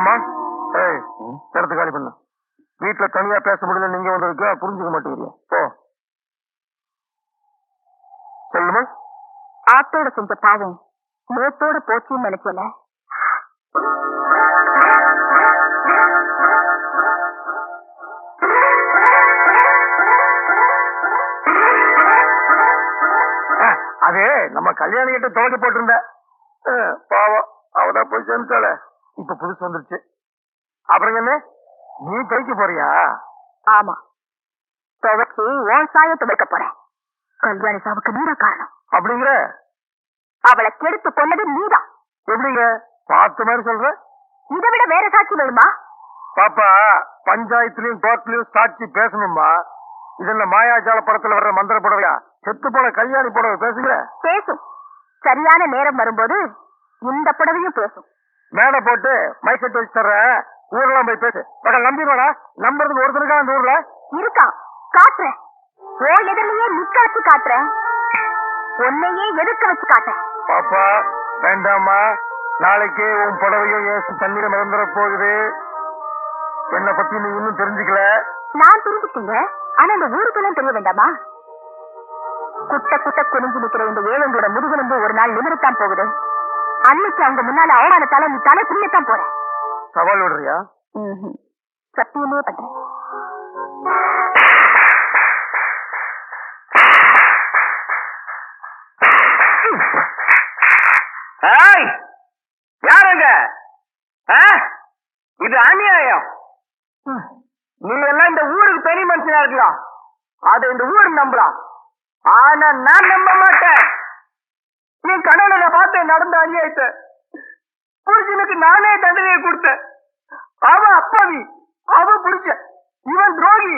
அம்மா ஏய் இடத்து காலி பண்ண. வீட்டுல தனியா பேச முடியல, நீங்க வந்திருக்க புரிஞ்சுக்க மாட்டேங்கிறீங்க. ஓ சொல்லுமா. ஆத்தோட செஞ்ச பாவம் நேத்தோட போச்சுன்னு நினைச்சல. அது நம்ம கல்யாணி கிட்ட துவைக்க போட்டிருந்த பாவம், அவதான் போய் சேர்ந்துட்டாள. இப்ப புதுசு வந்துருச்சு. அப்புறம் என்ன நீ துவைக்க போறியா? ஆமா, துவைச்சு உன் சாய துவைக்க போறேன். கல்யாணி சாவுக்கு நீடா காரணம். அப்படிங்கிற? அவளை கெடுத்து கொண்டது நீதான். எப்படிங்க பார்த்த மாதிரி சொல்ற? இதை விட வேற சாட்சி வேணுமா? பாப்பா, பஞ்சாயத்துலயும் கோர்ட்லயும் சாட்சி பேசணுமா? இதெல்லாம் மாயாஜால படத்துல வர்ற மந்திர புடவையா? செத்து போன கல்யாணி புடவை பேசுங்க. பேசும், சரியான நேரம் வரும்போது இந்த புடவையும் பேசும். மேடை போட்டு மைசெட் வச்சு தர்ற, ஊரெல்லாம் போய் பேசு. நம்பிடுவாடா, நம்புறதுக்கு ஒருத்தருக்கா அந்த ஊர்ல இருக்கான். காட்டுறேன், ஓ எதிரிலேயே நிக்க வச்சு காட்டுறேன், உன்னையே எதிர்க்க வச்சு காட்டுறேன். பாப்பா வேண்டாமா, நாளைக்கு உன் புடவையும் ஏசு தண்ணீர மறந்துட போகுது. என்னை பத்தி நீ இன்னும் தெரிஞ்சுக்கல. நான் தெரிஞ்சுட்டீங்க, ஆனா இந்த ஊருக்கெல்லாம் தெரிய வேண்டாமா? குட்ட குட்ட குனிஞ்சு நிக்கிற இந்த ஏழங்களோட முதுகெலும்பு ஒரு நாள் நிமிரத்தான் போகுது. அன்னைக்கு அவங்க முன்னால அவமானத்தால நீ தலை புரியத்தான் போற. சவால் விடுறியா? சத்தியமே பண்றேன். யாருங்க இது? அநியாயம். நீ எல்லாம் இந்த ஊருக்கு பெரிய மனுஷனா இருக்கலாம், அதை இந்த ஊரு நம்பலாம். ஆனா நான் நம்ப மாட்டேன். நீ கடவுளை பார்த்து நடந்த அநியாயத்தை புருஷனுக்கு நானே தண்டனையை கொடுத்தேன். அவன் அப்பாவி, அவன் புருஷன், இவன் துரோகி.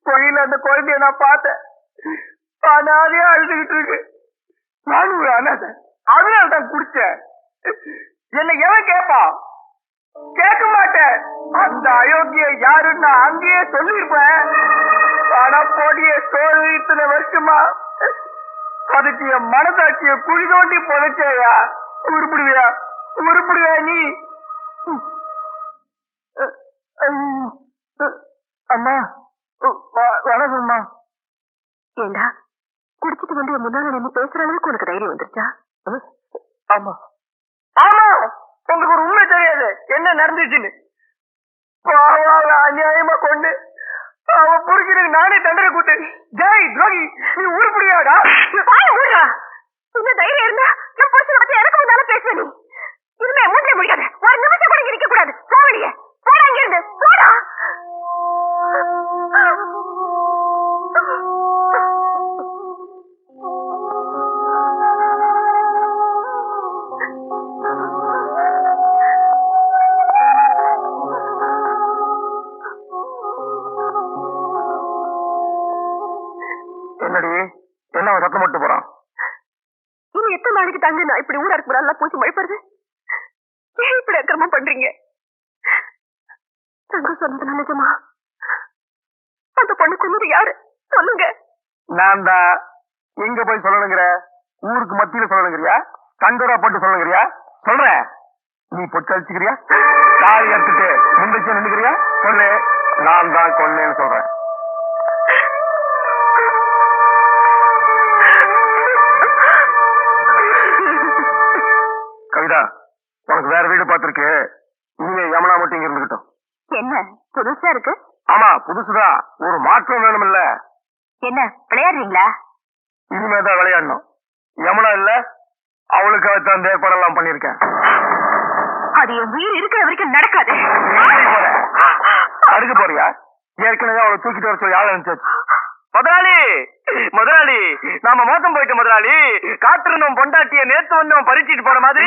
கோயில அந்த குழந்தைய நான் பார்த்தேன், அனாதையா அழுதுகிட்டு இருக்கு. நானும் ஒரு அனாதை, அதனால தான் குடிச்சேன். என்ன எவன் கேட்பான்? கேட்க மாட்டேன். அந்த அயோக்கிய யாருன்னு அங்கேயே சொல்லிருப்பேன். ஆனா போடிய சோறு இத்தனை வருஷமா அதுக்கு என் மனசாட்சிய குழி தோண்டி புதைச்சேயா. உருப்பிடுவியா? உருப்பிடுவியா நீ? அம்மா வணக்கம்மா. ஏண்டா குடிச்சிட்டு வந்து முன்னால நின்று பேசுற அளவுக்கு உனக்கு தைரியம் வந்துருச்சா? ஆமா ஆமா, உங்களுக்கு ஒரு உண்மை தெரியாது என்ன நடந்துச்சுன்னு. அநியாயமா கொண்டு அவன் புரிஞ்சுக்கு நானே தண்டனை கூட்டு. ஜெய் துரோகி, நீ உருப்படியாடா? இந்த தைரியம் இருந்தா என் புருஷனை பத்தி எனக்கு முன்னால பேசுவ. நீ இனிமே மூட்டை முடிக்காத, ஒரு நிமிஷம் கூட இருக்க கூடாது. போவடிய போடா, இங்க இருந்து போடா. என்னடி என்ன அவன் சத்தம் போட்டு போறான்? இன்னும் எத்தனை நாளைக்கு தாங்க நான் இப்படி ஊரா இருக்கு நல்லா பூச்சி மழைப்படுது? ஏன் இப்படி அக்கிரமம் பண்றீங்க? தங்கம் சொன்னது நிஜமா? அந்த பொண்ணு கொன்னது யாரு சொல்லுங்க. நான் தான். எங்க போய் சொல்லணுங்கிற? ஊருக்கு மத்தியில சொல்லணுங்கிறியா? கண்டோரா போட்டு சொல்லணுங்கிறியா? சொல்றேன், நீ பொட்டு அழிச்சுக்கிறியா? தாலி எடுத்துட்டு முந்திச்சு நின்னுக்கிறியா? சொல்லு, நான் தான் கொன்னேன்னு சொல்றேன். கவிதா, உனக்கு வேற வீடு பார்த்திருக்கு, இனிமே யமுனா மட்டும் இங்க இருந்துகிட்டோம். என்ன புதுசா இருக்கு? ஆமா புதுசுதான், ஒரு மாற்றம் வேணும் இல்ல? என்ன விளையாடுறீங்களா? இனிமேதான் விளையாடணும். யமுனா இல்ல, அவளுக்காக தான் ஏற்பாடெல்லாம் பண்ணிருக்கேன். அது என் உயிர் இருக்கிற வரைக்கும் நடக்காது. அடுக்க போறியா? ஏற்கனவே அவளை தூக்கிட்டு வர சொல்லி ஆள் அனுப்பிச்சாச்சு. முதலாளி முதலாளி, நாம மோசம் போயிட்டோம் முதலாளி. காத்திருந்தோம் பொண்டாட்டிய நேத்து வந்தோம் பறிச்சிட்டு போற மாதிரி.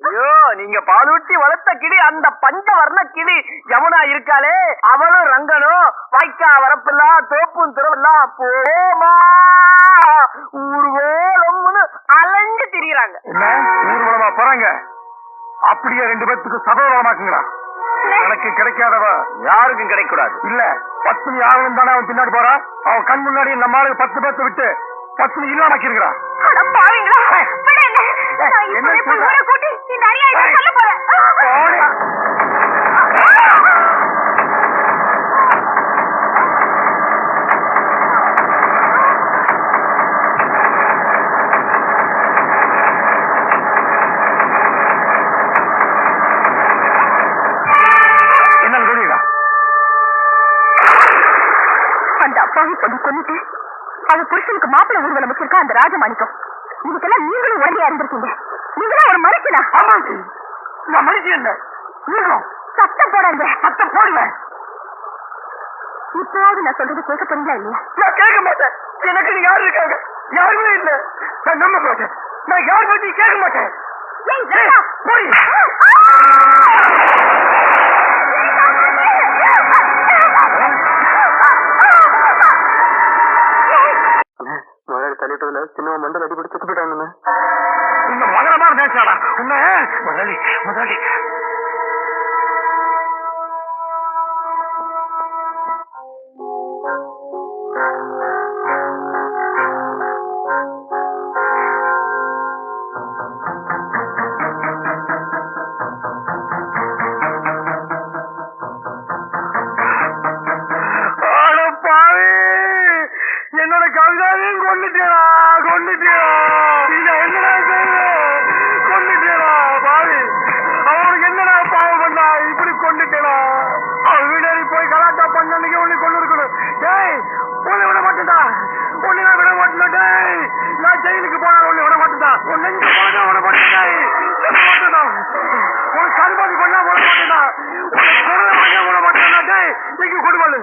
ஐயோ, நீங்க பாலூட்டி வளர்த்த கிளி, அந்த பஞ்ச வர்ண கிளி யமுனா இருக்காளே, அவளும் ரங்கனும் வாய்க்கா வரப்பெல்லாம் தோப்பும் திறவெல்லாம் போமா ஊர்வலம்னு அலைஞ்சு திரியுறாங்க. என்ன ஊர்வலமா போறாங்க? அப்படியே ரெண்டு பேத்துக்கு சதவீதமாக்குங்களா? எனக்கு கிடைக்காதவ யாருக்கும் கிடைக்க கூடாது. இல்ல பத்னி ஆகணும் தானே அவன் பின்னாடி போறான். அவன் கண் முன்னாடி நம்ம ஆளுக்கு 10 பேர்த்து விட்டு பத்னி இல்லாமக்கிறா. என்ன அப்பாவை பண்ணி கொண்டுட்டு அவ புருஷனுக்கு மாப்பிள்ளை ஊர்வலம் வச்சிருக்கா அந்த ராஜமாணிக்கம். இதுக்கெல்லாம் நீங்களும் உடனே இருந்திருக்கீங்க. நீங்களா ஒரு மனுஷனா? ஆமாண்டி, நான் மனுஷன் இல்ல. சத்தம் போடாங்க. சத்தம் போடுவேன். இப்போது நான் சொல்றது கேட்க போறீங்களா இல்லையா? நான் கேட்க மாட்டேன். எனக்கு நீ யாரு இருக்காங்க? யாருமே இல்ல. நான் நம்ப மாட்டேன். நான் யார் பத்தி கேட்க மாட்டேன். போய் முதலாளி தள்ளிட்டதுல சின்ன மண்டல் அடிபடி செத்து போயிட்டாங்க. இந்த மகரமா பேசாடா உன்ன முதலாளி. முதலாளி என்னோட கவிதாவையும் கொண்டுட்டேடா. என்னடா கொண்டுட்டேடா பாவி. அவனுக்கு என்னடா பாவம் பண்ணா இப்படி கொண்டுட்டேடா. அவன் வீடாரி போய் கலாட்டா பண்ணி உன்னை கொண்டு இருக்கணும். டேய் உன்னை விட மாட்டேன்டா. உன்னை நான் விட மாட்டேன். டேய் நான் ஜெயிலுக்கு போனா உன்னை விட மாட்டேன்டா. உன் நெஞ்சு போனா விட மாட்டேன். மாட்டேன்டா. உன் சர்பாதி கொண்டா விட மாட்டேன்டா. உன்னை விட மாட்டேன்டா. டேய் இங்க கொடுவாள்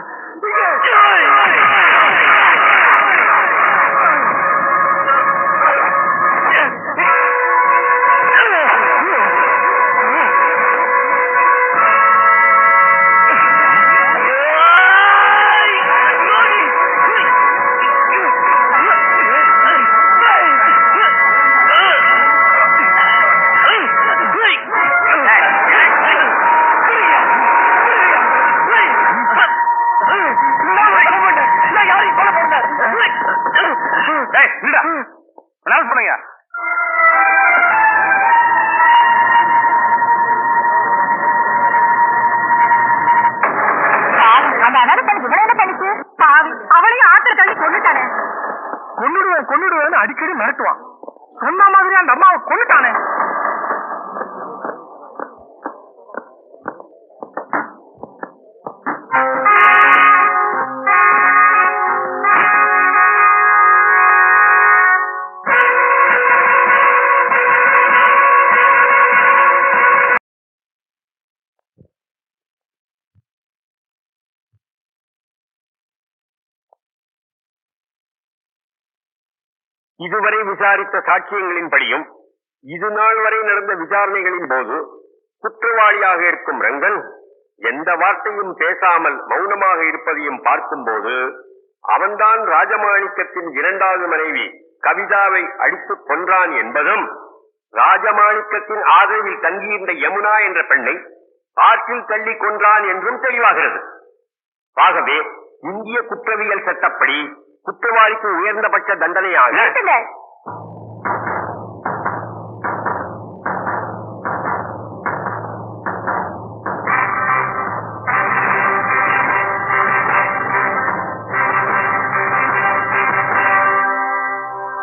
பண்ணுங்க. அவளையும் ஆத்திர தள்ளி கொண்டுட்டானே. கொண்டுடுவேன்னு அடிக்கடி மிரட்டுவான். சொன்ன மாதிரி அந்த அம்மாவை கொண்டுட்டானே. இதுவரை விசாரித்த சாட்சியங்களின்படியும் இது நாள் வரை நடந்த விசாரணைகளின் போது குற்றவாளியாக இருக்கும் ரங்கன் எந்த வார்த்தையும் பேசாமல் மௌனமாக இருப்பதையும் பார்க்கும்போது அவன்தான் ராஜமாணிக்கத்தின் இரண்டாவது மனைவி கவிதாவை அடித்துக் கொன்றான் என்பதும் ராஜமாணிக்கத்தின் ஆதரவில் தங்கியிருந்த யமுனா என்ற பெண்ணை ஆற்றில் தள்ளி கொன்றான் என்றும் தெளிவாகிறது. ஆகவே இந்திய குற்றவியல் சட்டப்படி குற்றவாளிக்கு உயர்ந்தபட்ச தண்டனையாக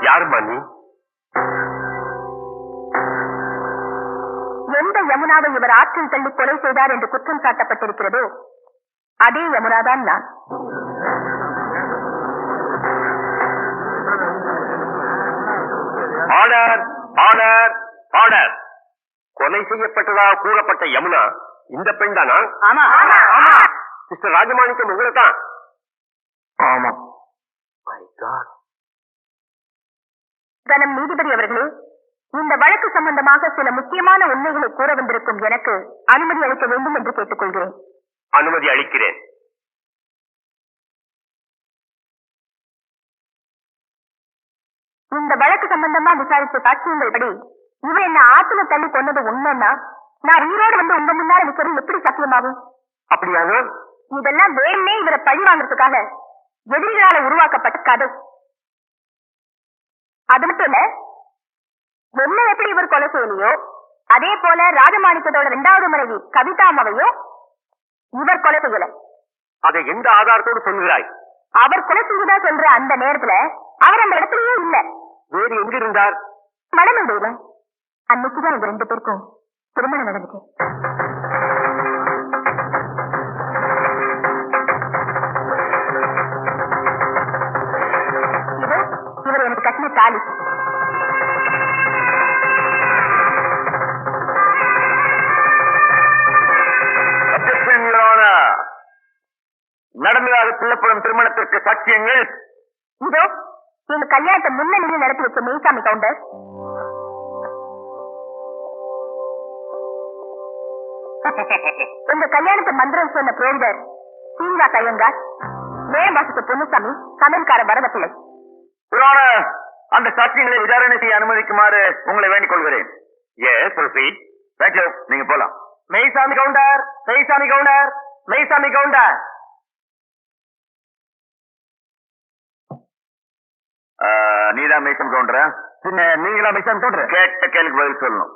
யாருமா நீ? எந்த யமுனாவை இவர் ஆற்றில் தள்ளி கொலை செய்தார் என்று குற்றம் சாட்டப்பட்டிருக்கிறதோ அதே யமுனாதான் நான். Order order order. கொலை செய்யப்பட்டதாக கூறப்பட்ட யமுனா இந்த பெண் தானா? மிஸ்டர் ராஜமாணிக்கம் உங்களை தான்? ஆமா. கனம் நீதிபதி அவர்களே, இந்த வழக்கு சம்பந்தமாக சில முக்கியமான உண்மைகளை கூற வந்திருக்கும் எனக்கு அனுமதி அளிக்க வேண்டும் என்று கேட்டுக்கொள்கிறேன். அனுமதி அளிக்கிறேன். இந்த வழக்கு சம்பந்தமா விசாரித்த சாட்சியங்கள் படி இவன் என்ன ஆத்துல தள்ளி கொண்டது உண்மைன்னா நான் உயிரோடு வந்து உங்க முன்னால நிக்கிறது எப்படி சத்தியமாகும்? அப்படியாக இதெல்லாம் வேணுமே இவரை பழி வாங்கறதுக்காக எதிரிகளால உருவாக்கப்பட்ட கதை. அது மட்டும் இல்ல, என்ன எப்படி இவர் கொலை செய்யலையோ அதே போல ராஜமாணிக்கத்தோட இரண்டாவது மனைவி கவிதாமாவையும் இவர் கொலை செய்யல. அதை எந்த ஆதாரத்தோடு சொல்கிறாய்? அவர் கொலை செய்ததா சொல்ற அந்த நேரத்துல அவர் அந்த இடத்துலயே இல்ல. வேறு எங்க இருந்தார்? மடமண்டையில. அன்னைக்குதான் இவங்க 2 பேருக்கும் திருமணம் நடந்துச்சு. கண்ணு தாலி. நடந்ததாக சொல்லப்படும் திருமணத்திற்கு சாட்சியங்கள் இதோ எங்க கல்யாணத்தை முன்னணியில் நடத்தி வச்ச மெய்சாமி கவுண்டர், உங்க கல்யாணத்தை மந்திரம் சொன்ன புரோகிதர் சீனிவாச ஐயங்கார், மேம்பாசத்து பொன்னுசாமி, சமையல்கார வரதப்பிள்ளை. அந்த சாட்சியங்களை விசாரணை செய்ய அனுமதிக்குமாறு உங்களை வேண்டிக் கொள்கிறேன். நீங்க போலாம். மெய்சாமி கவுண்டர், மெய்சாமி கவுண்டர், மெய்சாமி கவுண்டர். நீதான் மெய்சாமி கவுண்டரா? பின்ன நீங்களா மெய்சாமி கவுண்டர்? கேட்ட கேள்விக்கு பதில் சொல்லணும்.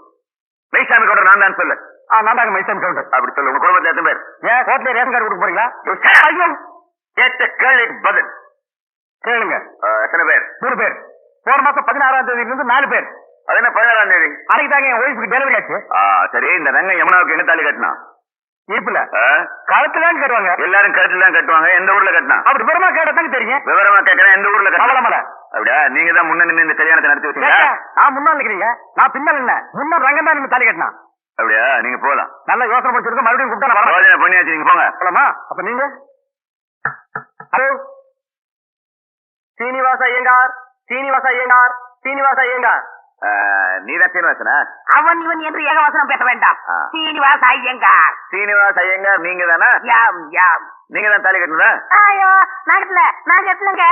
மெய்சாமி கவுண்டர் நான் தான் சொல்லு. நான் தாங்க மைசன் கவுண்டர். அப்படி சொல்லு. உங்க குடும்பத்தை எத்தனை பேர்? ஏன் கோர்ட்ல ரேஷன் கார்டு கொடுக்க போறீங்களா? ஐயோ, கேட்ட கேள்விக்கு பதில் கேளுங்க. எத்தனை பேர்? 3 பேர். போன மாசம் 16ஆம் தேதியில இருந்து 4 பேர். அது என்ன 16ஆம் தேதி? அன்னைக்கு தாங்க என் ஒய்ஃபுக்கு டெலிவரி ஆச்சு. சரி, இந்த ரங்கம் யமுனாவுக்கு என்ன தாலி கட்டினா? இப்பல கழுத்துல தான் கட்டுவாங்க. எல்லாரும் கழுத்துல தான் கட்டுவாங்க. எந்த ஊர்ல கட்டினா? அப்படி விவரமா கேட்டதாங்க தெரியும். விவரமா கேட்கிறேன். எந்த ஊர்ல கட்டல? அப்படியா? நீங்க தான் முன்ன நின்று இந்த கல்யாணத்தை நடத்தி வச்சீங்க. நான் முன்னாள் நிக்கிறீங்க, நான் பின்னால் இல்ல. முன்னாள் ரங்கம் தான் தாலி கட்டினா. அப்படியா? நீங்க போலாம். நல்ல யோசனை பண்ணிருக்க. மறுபடியும் கூப்பிட்டா நான் வரேன். யோசனை பண்ணியாச்சு, நீங்க போங்க. போலாமா? அப்ப நீங்க ஹலோ, சீனிவாச ஐயங்கார், சீனிவாச ஐயங்கார், சீனிவாச ஐயங்கார். நீதான் சீனிவாசனா? அவன் இவன் என்று ஏகவசனம் பேச வேண்டாம். சீனிவாச ஐயங்கார். சீனிவாச ஐயங்கார் நீங்க தானா? யாம் யாம். நீங்க தான் தாலி கட்டணுதா? ஐயோ, நான் கட்டலங்க.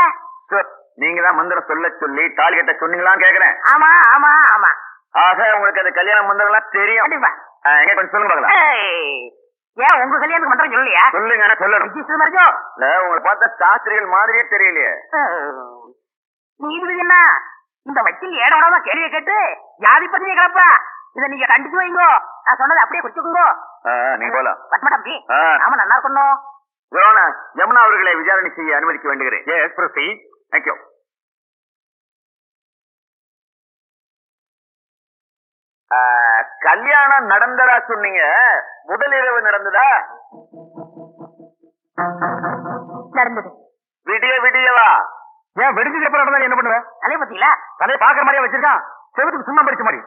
நீங்க தான் மந்திரம் சொல்ல சொல்லி தாலி கட்ட சொன்னீங்களான்னு கேக்குறேன். ஆமா ஆமா ஆமா. ஆக உங்களுக்கு அந்த கல்யாண மந்திரம் எல்லாம் தெரியும். கண்டிப்பா. எங்க கொஞ்சம் சொல்லுங்க பாக்கலாம். ஏன் உங்க கல்யாணத்துக்கு மந்திரம் சொல்லலையா? சொல்லுங்க, சொல்லணும். இல்ல, உங்களை பார்த்தா சாஸ்திரிகள் மாதிரியே தெரியலையே. நீதிபதி என்ன இந்த வக்கீல் ஏடோட கேள்வியை கேட்டு ஜாதி பத்திரிகை கிளப்பா. இதை நீங்க கண்டிச்சு வைங்கோ. நான் சொன்னதை அப்படியே குறிச்சுக்கோங்க. நீங்க போலாம். பட்மடம் ஆமா, நல்லா இருக்கணும். யமுனா அவர்களை விசாரணை செய்ய அனுமதிக்க வேண்டுகிறேன். தேங்க்யூ. கல்யாணம் நடந்ததா சொன்னீங்க, முதல் இரவு நடந்ததா? நடந்தது. விடியவா? ஏன் வெடிஞ்சது எப்ப நடந்தா என்ன பண்ணுவேன்? தலைய பத்தியில தலையை பாக்குற மாதிரியா வச்சிருக்கான். செவத்துக்கு சும்மா படிச்ச மாதிரி.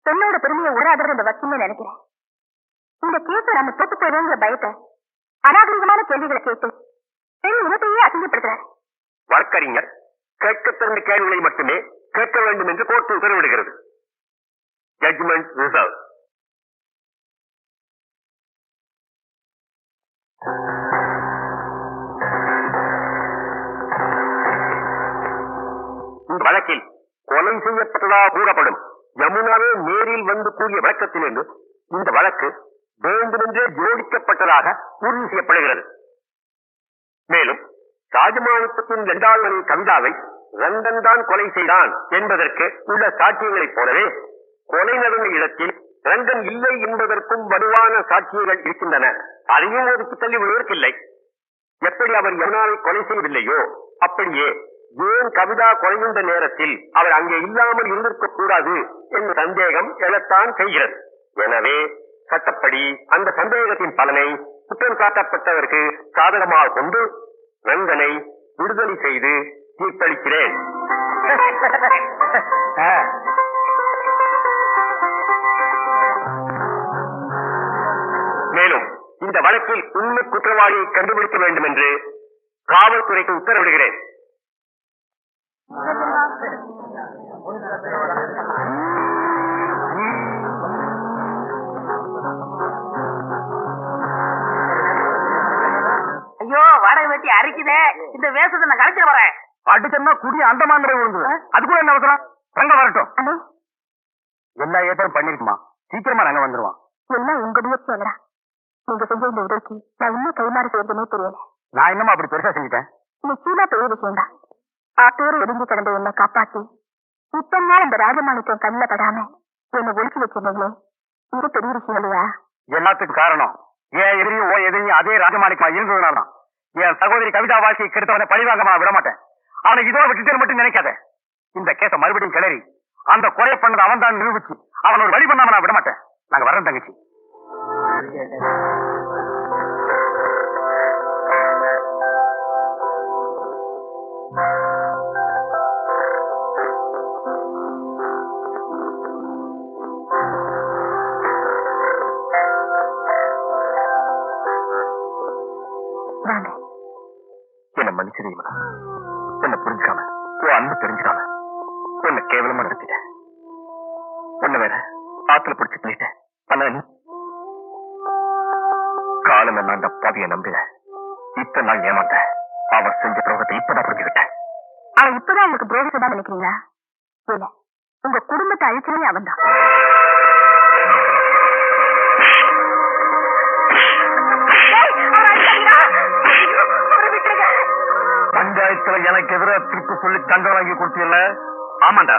பெண்ணோட பெருமையை உரையாடுற இந்த வக்கீல்னு நினைக்கிறேன். இந்த கேஸை நம்ம தோத்து போயிடுங்கிற பயத்தை அநாகரிகமான கேள்விகளை கேட்டு பெண் இனத்தையே அசிங்கப்படுத்துறாரு. வழக்கறிஞர் கேட்க திறந்த கேள்விகளை மட்டுமே கேட்க வேண்டும் என்று கோர்ட்டு உத்தரவிடுகிறது. Judgement reserve. இந்த வழக்கில் கொலை செய்யப்பட்டதாக கூறப்படும் யமுனாவே நேரில் வந்து கூறிய விளக்கத்திலிருந்து இந்த வழக்கு வேண்டுமென்றே ஜோடிக்கப்பட்டதாக உறுதி செய்யப்படுகிறது. மேலும் ராஜமாணிக்கத்தின் 2வது மணி கவிதாவை ரங்கன் தான் கொலை செய்தான் என்பதற்கு உள்ள சாட்சியங்களைப் போலவே கொலை நடந்த இடத்தில் ரங்கன் இல்லை என்பதற்கும் வலுவான சாட்சியங்கள் இருக்கின்றன. அதையும் ஒதுக்கி தள்ளி விடுவதற்கில்லை. எப்படி அவர் யமுனாவை கொலை செய்யவில்லையோ அப்படியே ஏன் கவிதா கொலையுண்ட நேரத்தில் அவர் அங்கே இல்லாமல் இருந்திருக்க கூடாது என்ற சந்தேகம் எழத்தான் செய்கிறது. எனவே சட்டப்படி அந்த சந்தேகத்தின் பலனை குற்றம் சாட்டப்பட்டவருக்கு சாதகமாக கொண்டு ரங்கனை விடுதலை செய்து தீர்ப்பளிக்கிறேன். மேலும் இந்த வழக்கில் உண்மை குற்றவாளியை கண்டுபிடிக்க வேண்டும் என்று காவல்துறைக்கு உத்தரவிடுகிறேன். ஐயோ, வாடகை வெட்டி அரிக்குதே. இந்த வேஷத்தை நான் கலைச்சிட வரேன். அடிச்சா குடி அந்த மாதிரி விழுந்தது. அது கூட என்ன அவசரம்? ரங்க வரட்டும். எல்லா ஏற்பாடும் பண்ணிருக்குமா? சீக்கிரமா ரங்க வந்துருவான். எல்லாம் உங்க முயற்சியாளரா? நீங்க செஞ்ச இந்த உதவிக்கு நான் இன்னும் கைமாறு செய்யறதுமே தெரியல. நான் இன்னமும் அப்படி பெருசா செஞ்சுட்டேன். நிச்சயமா பெரிய விஷயம் தான். ஆட்டோரு ஒதுங்கி கிடந்த என்னை காப்பாத்தி இப்ப நாள் இந்த ராஜமாணிக்கம் கண்ணில் படாம என்னை ஒழிச்சு வச்சிருந்தீங்களே, இது பெரிய விஷயம் இல்லையா? எல்லாத்துக்கும் காரணம் ஏன் எதிரியும் ஓ எதிரியும் அதே ராஜமாணிக்கமா இருந்ததுனால தான். என் சகோதரி கவிதா வாசி கெடுத்தவனை பழிவாங்கமா விட மாட்டேன். அவனை இதோட விட்டுட்டு மட்டும் நினைக்காத. இந்த கேஸ மறுபடியும் கிளறி அந்த கொலை பண்ணது அவன் தான் நிரூபிச்சு அவன் ஒரு வழி பண்ணாம நான் விட மாட்டேன். நாங்க வர்றோம் தங்கச்சி. வேற ஆத்துல பிடிச்சு பண்ணிட்டேன். ஆனா நீ காலம் எல்லாம் அந்த பாவிய நம்பின. இப்ப நான் ஏமாந்த அவன் செஞ்ச துரோகத்தை இப்பதான் புரிஞ்சுக்கிட்டேன். அவன் இப்பதான் உங்களுக்கு துரோகத்தை தான் நினைக்கிறீங்களா? இல்ல, உங்க குடும்பத்தை அழிச்சவே அவன் தான். பஞ்சாயத்துல எனக்கு எதிராக திருப்பு சொல்லி தண்டனை வாங்கி கொடுத்தீங்கல்ல? ஆமாண்டா,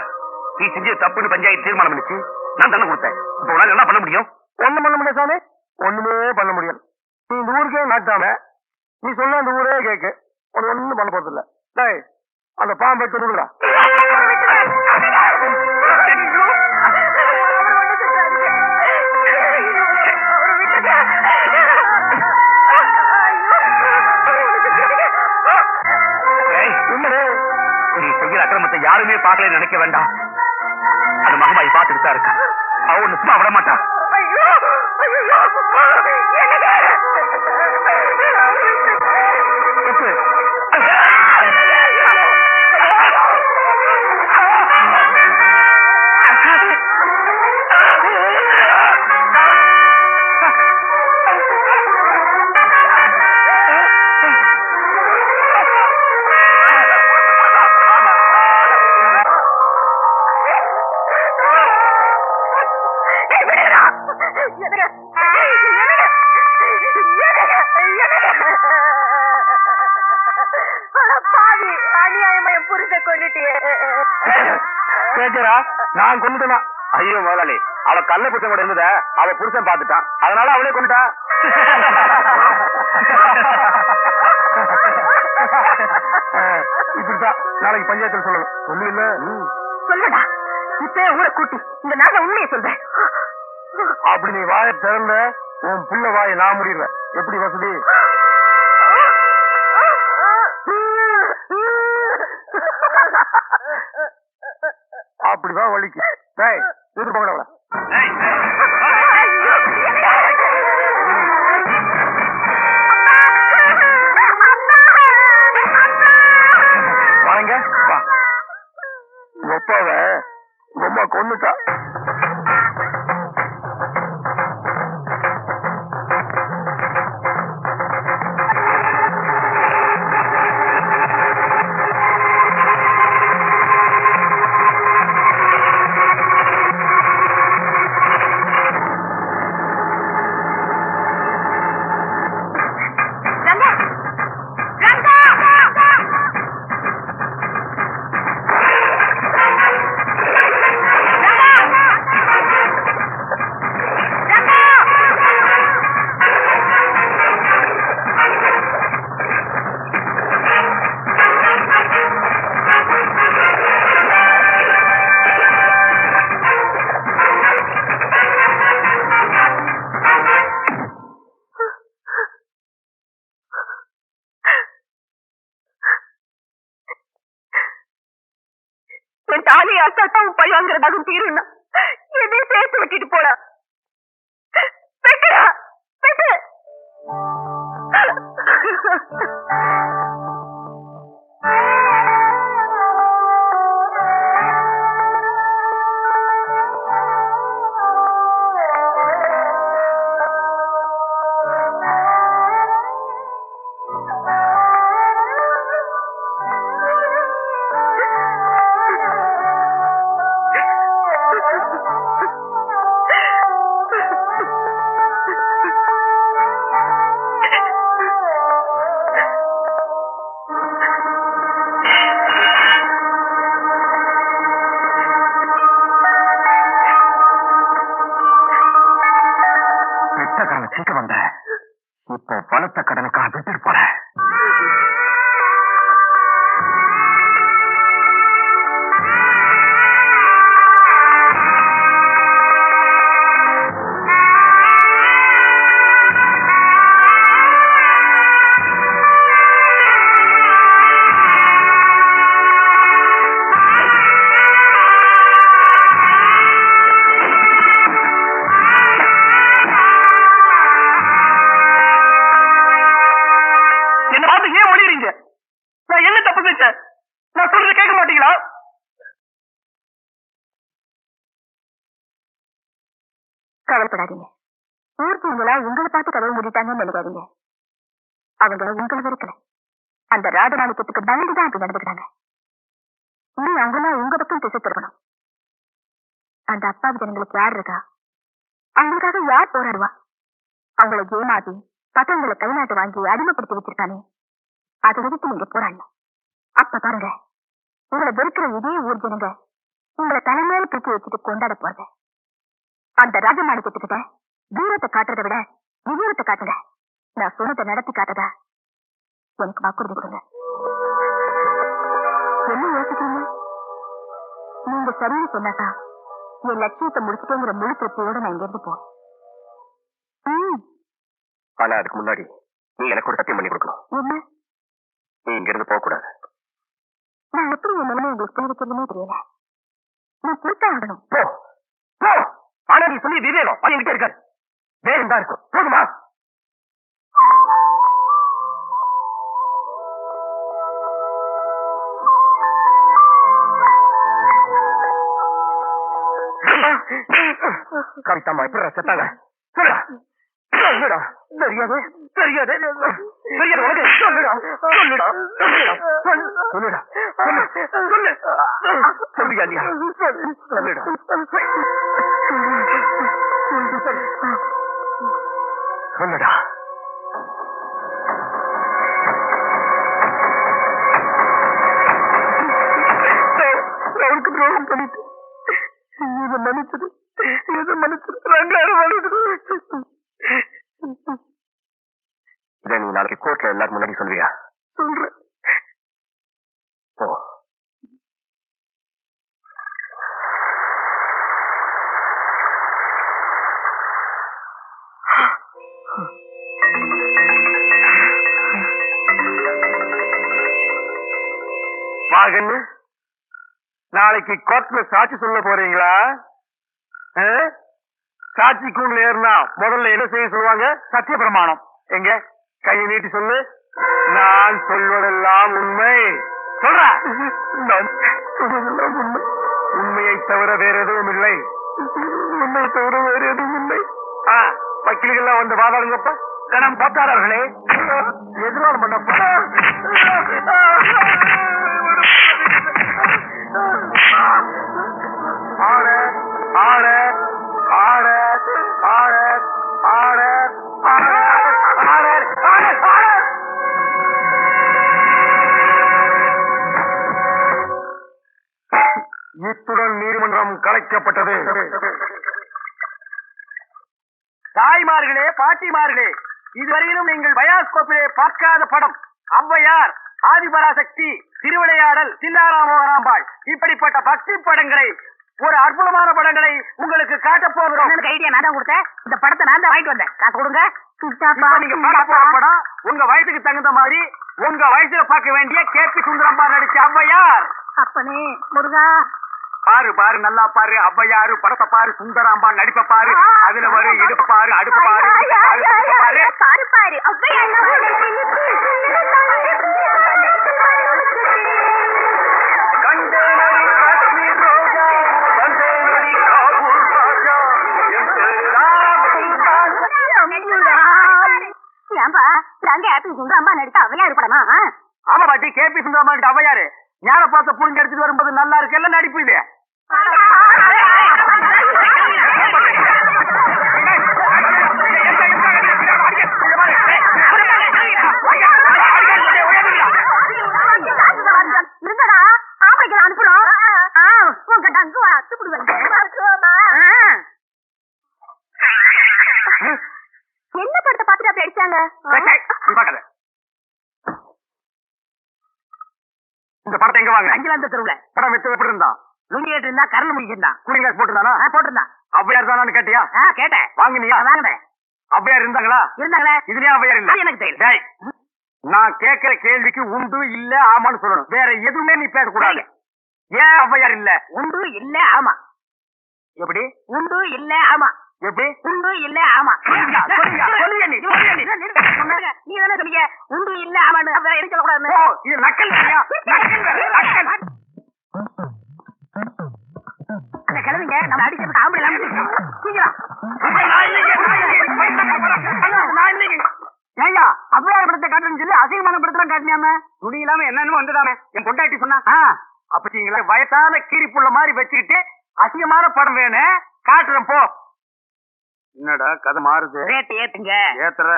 நீ செஞ்ச தப்புன்னு பஞ்சாயத்து தீர்மானம் பண்ணிச்சு. நான் தண்டனை கொடுத்தேன். இப்ப உன்னால என்ன பண்ண முடியும்? ஒண்ணும் பண்ண முடியாது சாமி, ஒண்ணுமே பண்ண முடியாது. நீ இந்த ஊருக்கே நாட்டாம, நீ சொன்ன அந்த ஊரே கேக்கு, உனக்கு ஒண்ணும் பண்ண போறது இல்ல. டேய், அந்த பாம்பை எடுத்து விடுறா. நீ செய்யற அக்கிரமத்தை யாருமே பார்க்கல நினைக்க வேண்டாம். அது மகமாயி பார்த்துட்டு தான் இருக்கா. அவ ஒண்ணு சும்மா விட மாட்டான். நான் கொண்டுட்டா? ஐயோ முதலாளி, அவ கள்ள புருஷன் கூட இருந்தத அவ புருஷன் பாத்துட்டான், அதனால அவளே கொண்டுட்டா. இப்படிதான் நாளைக்கு பஞ்சாயத்துல சொல்லணும். சொல்லுல சொல்லுடா, இப்ப ஊரை கூட்டி இந்த நாள உண்மையை சொல்றேன். அப்படி நீ வாயை திறந்த உன் புள்ள வாயை நான் முடிடுவேன். எப்படி வசதி? அப்படிதான் வலிக்கு. எதிர்பார்க்க வாங்க வா. ஒப்பாவ ரொம்ப கொன்னுட்டா. தாலி அசாத்தான் பையங்கிறதாகும் தீருன்னா எதையும் சேர்த்து விட்டுட்டு போல. சீக்கிரம் வந்த இப்போ பணத்த கடனுக்காக விட்டுட்டு போற. கவலைப்படாதீங்க. ஊர்வங்களா உங்களை பார்த்து கதவு மூடிட்டாங்கன்னு நினைக்காதீங்க. அவங்க உங்களை வெறுக்கல. அந்த ராஜமாணிக்கத்துக்கு பயந்துதான் அப்படி நடந்துக்கிறாங்க. நீ அவங்களாம் உங்க பக்கம் திசை திருப்பணும். அந்த அப்பாவி ஜனங்களுக்கு யார் இருக்கா? அவங்களுக்காக யார் போராடுவா? அவங்கள ஏமாத்தி பசங்களை கைநாட்டு வாங்கி அடிமைப்படுத்தி வச்சிருக்கானே, அதை எதிர்த்து நீங்க போராடணும். அப்ப பாருங்க, உங்களை வெறுக்கிற இதே ஊர் ஜனங்க உங்களை தலைமையில தூக்கி வச்சுட்டு கொண்டாட போறது. அந்த ராஜமாணிக்கத்துக்கிட்ட வீரத்தை காட்டுறதை விட விவரத்தை காட்டுங்க. நான் சொன்னதை நடத்தி காட்டதா எனக்கு வாக்குறுதி கொடுங்க. என்ன யோசிக்கிறீங்க? நீங்க சரின்னு சொன்னாக்கா என் லட்சியத்தை முடிச்சுட்டேங்கிற முழு திருப்தியோட நான் இங்கிருந்து போறேன். ஆனா அதுக்கு முன்னாடி நீ எனக்கு ஒரு சத்தியம் பண்ணி கொடுக்கணும். என்ன? நீ இங்க இருந்து போக கூடாது. நான் எப்படி என் நிலைமை உங்களுக்கு புரிய வைக்கிறதுனே தெரியல. நான் பொறுத்தா ஆகணும். போ போ. ஆனா நீ சொல்லி விவேகம் அது என்கிட்ட இருக்காது. வேறு தான் இருக்கும். போதுமா? கவிதாமா எப்படி செத்தாங்க? சொல்லுடா. தெரியாது தெரியாது தெரியாது உனக்கு. சொல்லுடா சொல்லுடா சொல்லுடா சொல்லு சொல்லுயா இல்லையா? சொல்லுடா சொல்லுடா. அவனுக்கு துரோகம் பண்ணிட்டு இதை மன்னிச்சது இதை நீ நாளைக்கு கோர்ட்ல எல்லாரும் முன்னாடி சொல்வியா? சொல்றேன். வாகன்னு நாளைக்கு கோர்ட்ல சாட்சி சொல்ல போறீங்களா? சாட்சி கூண்டுல ஏறினா முதல்ல என்ன செய்ய சொல்லுவாங்க? சத்திய பிரமாணம். எங்க கையை நீட்டி சொல்லு. நான் சொல்வதெல்லாம் உண்மை. சொல்ற. நான் சொல்வதெல்லாம் உண்மை. உண்மையை தவிர வேற எதுவும் இல்லை. உண்மையை தவிர வேற எதுவும் இல்லை. வக்கீல்கள் வந்து வாதாடுங்கப்பா. கணம் பத்தாளர்களே எதிரான பண்ணப்பா. Order order order order order order order order. இத்துடன் நீதிமன்றம் கலைக்கப்பட்டது. தாய்மார்களே, பாட்டிமார்களே, இதுவரையிலும் நீங்கள் பயாஸ்கோப்பிலே பார்க்காத படம் ஔவையார், ஆதிபராசக்தி, திருவிளையாடல், சின்னாராமோகராம்பாள் இப்படிப்பட்ட பக்தி படங்களை, ஒரு அற்புதமான படங்களை உங்களுக்கு காட்ட போகிறோம். ஐடியா நான் தான் கொடுத்தேன். இந்த படத்தை நான் தான் வாங்கிட்டு வந்தேன். காசு கொடுங்க. நீங்க பார்க்க போற படம் உங்க வயசுக்கு தகுந்த மாதிரி உங்க வயசுல பார்க்க வேண்டிய கேபி சுந்தரம்பா நடிச்ச ஔவையார். அப்பனே முருகா, பாரு பாரு நல்லா பாரு. ஔவையாரு படத்தை பாரு, சுந்தராம்பா நடிப்ப பாரு. அதுல வரு இடுப்பு பாரு, அடுப்பு பாரு, பாரு பாரு பாரு ஏன்பா நாங்க கேபி சுந்தரம்பா நடிச்ச ஔவையார் படமா? ஆமா பாட்டி, கேபி சுந்தரம்பா நடிச்ச ஔவையாரு ஞான பார்த்த புரிஞ்சு எடுத்துட்டு வரும்போது நல்லா இருக்கு. எல்லாம் நடிப்பு இது. இருந்தடா ஆமைக்கு அனுப்புறோம். உங்க டங்கு அத்துப்படுவாங்க. என்ன படத்தை பார்த்துட்டு அப்படி அடிச்சாங்க? இந்த படத்தை எங்க வாங்க? அங்கிலாந்து தெருவுல. படம் வித்து எப்படி இருந்தா? லுங்கிட்டு இருந்தா, கரல் முடிக்கிட்டான். Cooling glass போட்டுருந்தானா? போட்டிருந்தான். ஔவையார் தானு கேட்டியா? கேட்டேன். வாங்கினியா? வாங்கினேன். ஔவையார் இருந்தாங்களா? இருந்தாங்களே. இதுலயே ஔவையார் இல்ல? எனக்கு தெரியல. நான் கேட்கிற கேள்விக்கு உண்டு இல்ல ஆமான்னு சொல்லணும். வேற எதுவுமே நீ பேசக்கூடாது. ஏன் ஔவையார் இல்ல? உண்டு இல்ல ஆமா. எப்படி? உண்டு இல்ல ஆமா. எப்படி? உண்டு இல்ல ஆமா. நீங்க தானே சொன்னீங்க உண்டு இல்ல ஆமான்னு. அப்புறம் என்ன சொல்லக்கூடாது? இது நக்கல். நக்கல். அந்த கிழவிங்க நம்ம அடிக்கிறதுக்கு ஆம்பளை இல்லாம சீக்கிரம் ஏங்க அவ்வையார் படத்தை காட்டுன்னு சொல்லி அசிங்கமான படத்தெல்லாம் காட்டினாம துணி இல்லாம என்னன்னு வந்துடாம என் பொண்டாட்டி சொன்னா அப்பீங்களா வயசான கீரி புள்ள மாதிரி வச்சுக்கிட்டு அசிங்கமான படம் வேணும் காட்டுறேன் போ. என்னடா கதை மாறுது? ரேட் ஏத்துங்க. ஏத்துற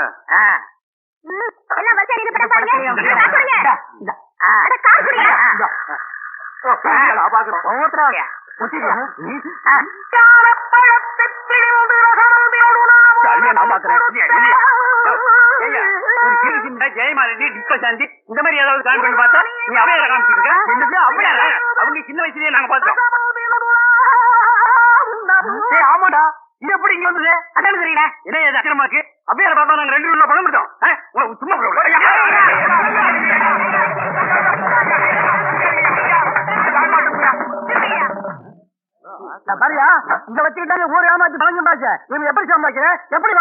எல்லாம் வச்சு இது பண்ண பாருங்க. அட கார் குடியா? ஜெயமாலதி டிஸ்கஷாந்தி இந்த மாதிரி ஏதாவது கான் பண்ணி பார்த்தா நீ அவையார காமிச்சிருக்க அவங்க சின்ன வயசுலயே நாங்க பார்த்தோம். ஆமாடா இது எப்படி இங்க வந்தது? அதான் தெரியல. என்ன இது அக்கிரமாக்கு அவையார பார்த்தா நாங்க 2 ரூபா பணம் கொடுத்தோம். சும்மா பாரியா இங்க வச்சுக்கிட்டாங்க ஊர் ஏமாத்தி பழங்க பாச்ச இவங்க எப்படி சம்பாதிக்கிறேன் எப்படி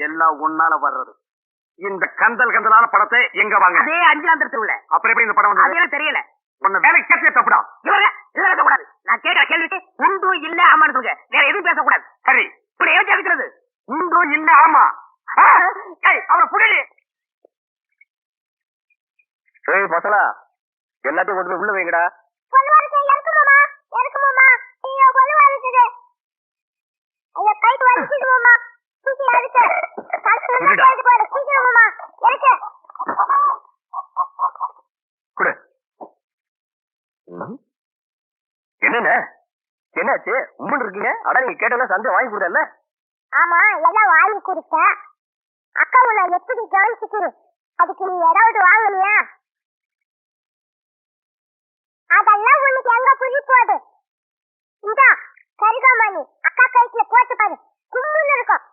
எல்லாம் ஒன்னால வர்றது. இந்த கந்தல் கந்தலான படத்தை எங்க வாங்க? அதே 5ஆம் தெருவுல. அப்புறம் எப்படி இந்த படம் வந்து? அது எனக்கு தெரியல. உன்ன வேலை கேட்க தப்புடா. இதெல்லாம் கூடாது. நான் கேட்கிற கேள்விக்கு உண்டும் இல்ல ஆமான்னு சொல்லுங்க. வேற எதுவும் பேசக்கூடாது. சரி இப்படி ஏன் கேட்கிறது? உண்டும் இல்ல ஆமா. அவரை புடி. ஏய் பசலா எல்லாத்தையும் கொண்டு போய் உள்ள வைங்கடா. என்னென்ன என்னாச்சு உம்மன் இருக்கீங்க? அடா நீங்க கேட்டெல்லாம் சந்தை வாங்கி கொடுத்தல. ஆமா எல்லாம் வாங்கி கொடுத்தேன். அக்கா உன்னை எப்படி கவனிச்சுக்கிறேன். அதுக்கு நீ ஏதாவது வாங்கலையா? அதெல்லாம் உனக்கு எங்க புரிய போகுது? இந்த கரிகாமணி அக்கா கைக்குல போட்டு பாரு கும்முன்னு இருக்கும்.